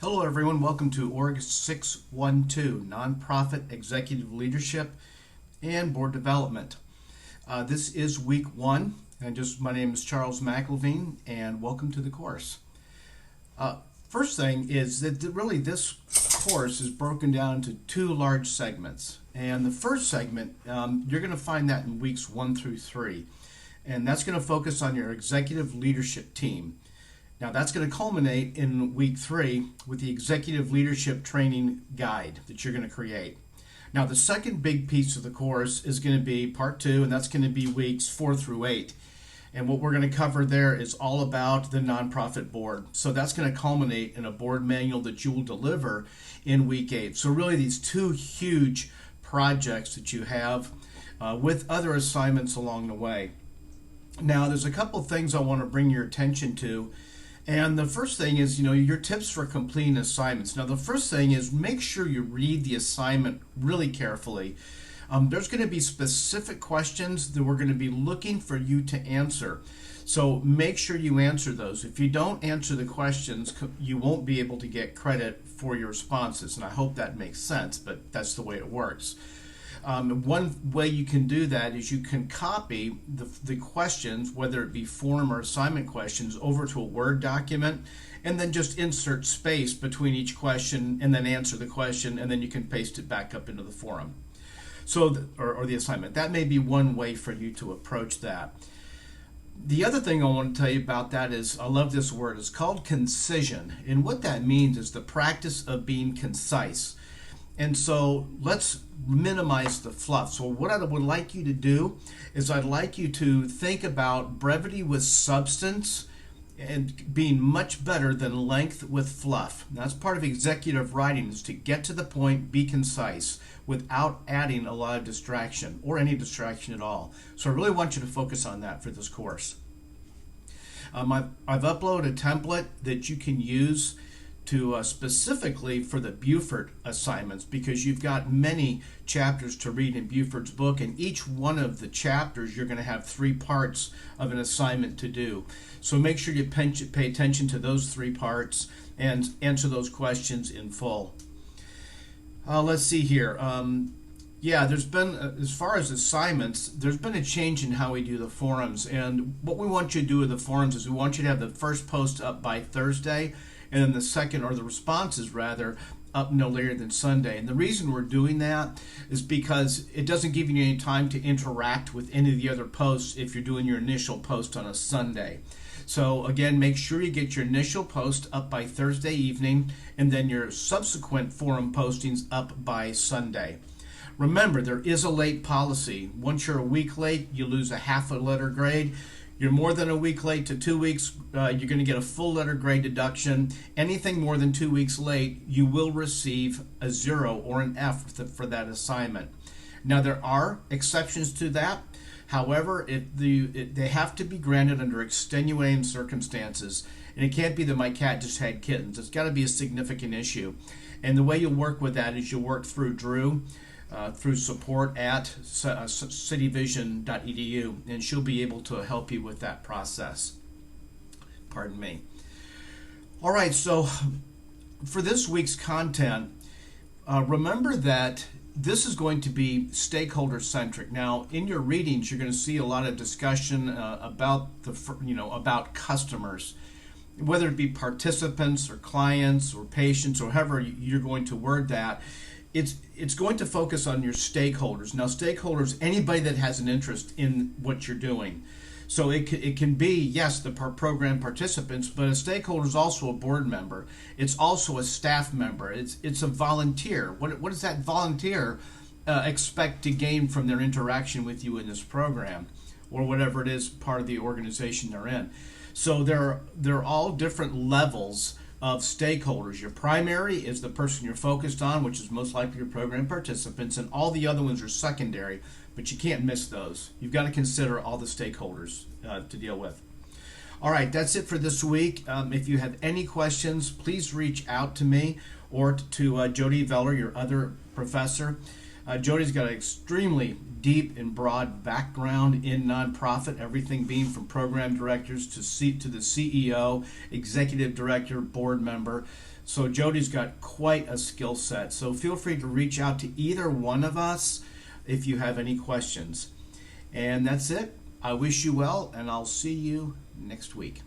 Hello, everyone. Welcome to Org 612, Nonprofit Executive Leadership and Board Development. This is week one, and my name is Charles McElveen, and welcome to the course. First thing is that really this course is broken down into two large segments. And the first segment, you're going to find that in weeks 1 through 3. And that's going to focus on your executive leadership team. Now that's going to culminate in week 3 with the executive leadership training guide that you're going to create. Now the second big piece of the course is going to be part 2, and that's going to be weeks 4 through 8. And what we're going to cover there is all about the nonprofit board. So that's going to culminate in a board manual that you will deliver in week 8. So really these two huge projects that you have with other assignments along the way. Now there's a couple things I want to bring your attention to. And the first thing is, your tips for completing assignments. Now, the first thing is make sure you read the assignment really carefully. There's going to be specific questions that we're going to be looking for you to answer. So make sure you answer those. If you don't answer the questions, you won't be able to get credit for your responses. And I hope that makes sense, but that's the way it works. One way you can do that is you can copy the questions, whether it be form or assignment questions, over to a Word document, and then just insert space between each question and then answer the question, and then you can paste it back up into the forum. Or the assignment. That may be one way for you to approach that. The other thing I want to tell you about that is, I love this word, it's called concision. And what that means is the practice of being concise. And so let's minimize the fluff. So what I would like you to do is I'd like you to think about brevity with substance and being much better than length with fluff. Now, that's part of executive writing, is to get to the point, be concise, without adding a lot of distraction or any distraction at all. So I really want you to focus on that for this course. I've uploaded a template that you can use to specifically for the Buford assignments, because you've got many chapters to read in Buford's book, and each one of the chapters you're going to have 3 parts of an assignment to do. So make sure you pay attention to those 3 parts and answer those questions in full. Let's see here. There's been, as far as assignments, there's been a change in how we do the forums. And what we want you to do with the forums is we want you to have the first post up by Thursday, and then the second, or the responses rather, up no later than Sunday. And the reason we're doing that is because it doesn't give you any time to interact with any of the other posts if you're doing your initial post on a Sunday. So again, make sure you get your initial post up by Thursday evening, and then your subsequent forum postings up by Sunday. Remember, there is a late policy. Once you're a week late, you lose a half a letter grade. You're more than a week late to 2 weeks, you're going to get a full letter grade deduction. Anything more than 2 weeks late, you will receive a 0 or an F for that assignment. Now, there are exceptions to that. However, they have to be granted under extenuating circumstances. And it can't be that my cat just had kittens. It's got to be a significant issue. And the way you'll work with that is you'll work through Drew, through support at cityvision.edu, and she'll be able to help you with that process. Pardon me. All right, so for this week's content, remember that this is going to be stakeholder-centric. Now, in your readings, you're going to see a lot of discussion about about customers, whether it be participants or clients or patients or however you're going to word that. It's going to focus on your stakeholders. Now, stakeholders, anybody that has an interest in what you're doing. So it can be, yes, the program participants, but a stakeholder is also a board member. It's also a staff member. It's a volunteer. What does that volunteer expect to gain from their interaction with you in this program, or whatever it is, part of the organization they're in? So they're all different levels of stakeholders. Your primary is the person you're focused on, which is most likely your program participants, and all the other ones are secondary, but you can't miss those. You've got to consider all the stakeholders to deal with. All right, that's it for this week. If you have any questions, please reach out to me or to Jody Veller, your other professor. Jody's got an extremely deep and broad background in nonprofit, everything being from program directors to the CEO, executive director, board member. So Jody's got quite a skill set. So feel free to reach out to either one of us if you have any questions. And that's it. I wish you well, and I'll see you next week.